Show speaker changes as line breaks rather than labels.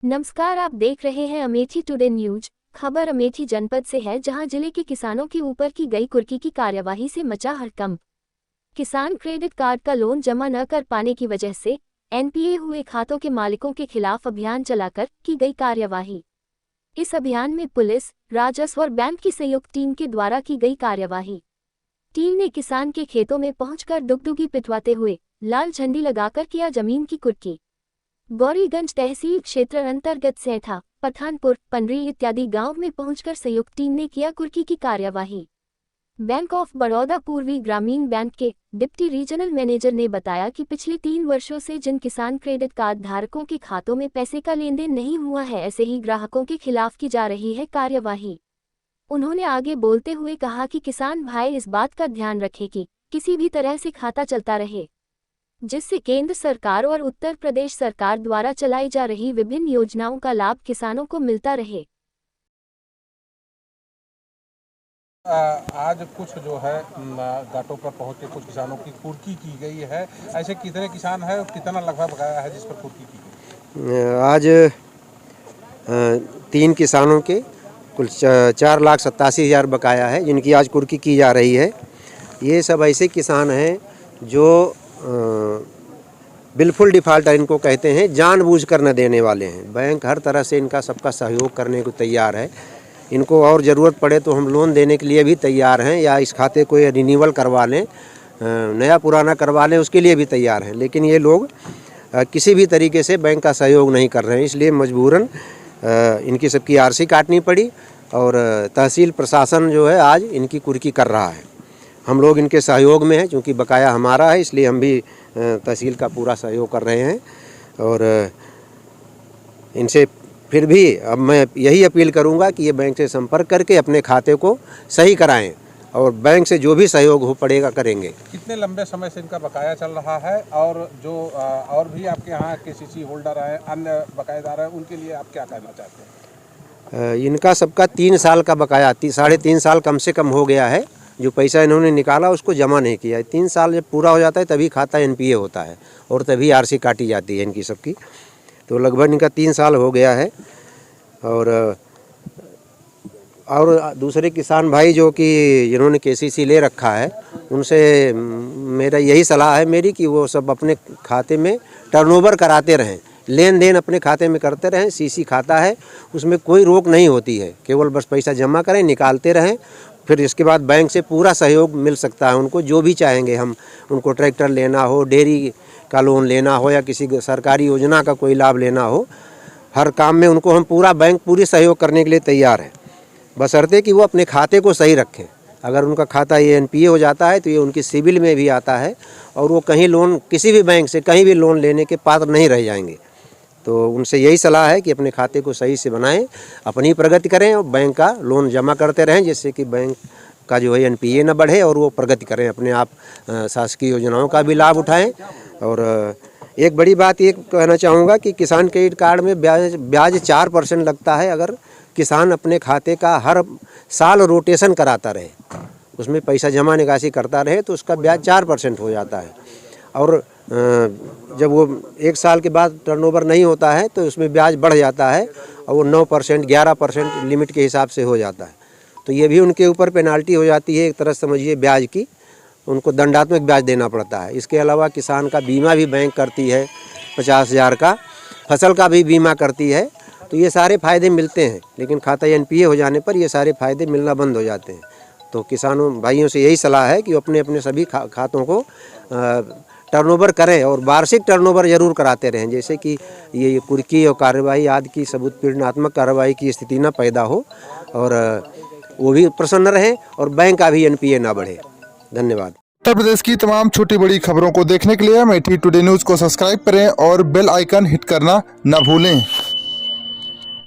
नमस्कार, आप देख रहे हैं अमेठी टुडे न्यूज। खबर अमेठी जनपद से है, जहां जिले के किसानों के ऊपर की गई कुर्की की कार्यवाही से मचा हड़कंप। किसान क्रेडिट कार्ड का लोन जमा न कर पाने की वजह से एनपीए हुए खातों के मालिकों के खिलाफ अभियान चलाकर की गई कार्यवाही। इस अभियान में पुलिस, राजस्व और बैंक की संयुक्त टीम के द्वारा की गई कार्यवाही। टीम ने किसान के खेतों में पहुंचकर डुगडुगी पिटवाते हुए लाल झंडी लगाकर किया जमीन की कुर्की। गौरीगंज तहसील क्षेत्र अंतर्गत सेठा, पठानपुर, पंडरी इत्यादि गांव में पहुंचकर संयुक्त टीम ने किया कुर्की की कार्यवाही। बैंक ऑफ बड़ौदा पूर्वी ग्रामीण बैंक के डिप्टी रीजनल मैनेजर ने बताया कि पिछले 3 वर्षों से जिन किसान क्रेडिट कार्ड धारकों के खातों में पैसे का लेन देन नहीं हुआ है, ऐसे ही ग्राहकों के खिलाफ की जा रही है कार्यवाही। उन्होंने आगे बोलते हुए कहा कि किसान भाई इस बात का ध्यान रखें कि किसी भी तरह से खाता चलता रहे, जिससे केंद्र सरकार और उत्तर प्रदेश सरकार द्वारा चलाई जा रही विभिन्न योजनाओं का लाभ किसानों को मिलता रहे।
आज कुछ जो है घाटों पर पहुंच के कुछ किसानों की कुर्की की गई है। ऐसे कितने किसान हैं और कितना लगभग बकाया है जिस पर कुर्की की गई?
आज 3 किसानों के कुल 4,87,000 बकाया है, जिनकी आज कुर्की की जा रही है। ये सब ऐसे किसान हैं जो बिल्कुल डिफ़ाल्टर इनको कहते हैं, जानबूझकर न देने वाले हैं। बैंक हर तरह से इनका सबका सहयोग करने को तैयार है। इनको और ज़रूरत पड़े तो हम लोन देने के लिए भी तैयार हैं, या इस खाते को रिन्यूअल करवा लें, नया पुराना करवा लें, उसके लिए भी तैयार हैं। लेकिन ये लोग किसी भी तरीके से बैंक का सहयोग नहीं कर रहे हैं, इसलिए मजबूरन इनकी सबकी आरसी काटनी पड़ी और तहसील प्रशासन जो है आज इनकी कुर्की कर रहा है। हम लोग इनके सहयोग में हैं, क्योंकि बकाया हमारा है, इसलिए हम भी तहसील का पूरा सहयोग कर रहे हैं। और इनसे फिर भी अब मैं यही अपील करूंगा कि ये बैंक से संपर्क करके अपने खाते को सही कराएं और बैंक से जो भी सहयोग हो पड़ेगा करेंगे।
कितने लंबे समय से इनका बकाया चल रहा है और जो और भी आपके यहाँ केसीसी होल्डर हैं, अन्य बकायेदार हैं, उनके लिए आप क्या कहना चाहते हैं?
इनका सबका 3 साल का बकाया, 3.5 साल कम से कम हो गया है। जो पैसा इन्होंने निकाला उसको जमा नहीं किया है। 3 साल जब पूरा हो जाता है तभी खाता एनपीए होता है और तभी आरसी काटी जाती है इनकी सबकी। तो लगभग इनका 3 साल हो गया है। और दूसरे किसान भाई जो कि जिन्होंने केसीसी ले रखा है, उनसे मेरा यही सलाह है मेरी कि वो सब अपने खाते में टर्नओवर कराते रहें, लेन देन अपने खाते में करते रहें। सीसी खाता है, उसमें कोई रोक नहीं होती है, केवल बस पैसा जमा करें, निकालते रहें। फिर इसके बाद बैंक से पूरा सहयोग मिल सकता है उनको, जो भी चाहेंगे हम। उनको ट्रैक्टर लेना हो, डेयरी का लोन लेना हो, या किसी सरकारी योजना का कोई लाभ लेना हो, हर काम में उनको हम बैंक पूरी सहयोग करने के लिए तैयार है, बशर्ते कि वो अपने खाते को सही रखें। अगर उनका खाता ये एनपीए हो जाता है तो ये उनकी सिविल में भी आता है और वो कहीं लोन, किसी भी बैंक से कहीं भी लोन लेने के पात्र नहीं रह जाएंगे। तो उनसे यही सलाह है कि अपने खाते को सही से बनाएं, अपनी प्रगति करें और बैंक का लोन जमा करते रहें, जिससे कि बैंक का जो है एनपीए न बढ़े और वो प्रगति करें, अपने आप शासकीय योजनाओं का भी लाभ उठाएं। और एक बड़ी बात ये कहना चाहूँगा कि किसान क्रेडिट कार्ड में ब्याज 4% लगता है। अगर किसान अपने खाते का हर साल रोटेशन कराता रहे, उसमें पैसा जमा निकासी करता रहे, तो उसका ब्याज 4% हो जाता है। और जब वो 1 साल के बाद टर्नओवर नहीं होता है तो उसमें ब्याज बढ़ जाता है और वो 9%, 11% लिमिट के हिसाब से हो जाता है। तो ये भी उनके ऊपर पेनाल्टी हो जाती है, एक तरह समझिए ब्याज की, उनको दंडात्मक ब्याज देना पड़ता है। इसके अलावा किसान का बीमा भी बैंक करती है 50,000 का, फसल का भी बीमा करती है। तो ये सारे फ़ायदे मिलते हैं, लेकिन खाता एनपीए हो जाने पर ये सारे फ़ायदे मिलना बंद हो जाते हैं। तो किसानों भाइयों से यही सलाह है कि अपने अपने सभी खातों को टर्नओवर करें और वार्षिक टर्नओवर जरूर कराते रहें, जैसे कि ये कुर्की और कार्रवाई आदि की सबूत पीड़नात्मक कार्रवाई की स्थिति न पैदा हो और वो भी प्रसन्न रहे और बैंक का भी एनपीए ना बढ़े। धन्यवाद।
उत्तर प्रदेश की तमाम छोटी बड़ी खबरों को देखने के लिए अमेठी टुडे न्यूज़ को सब्सक्राइब करें और बेल आइकन हिट करना न भूलें।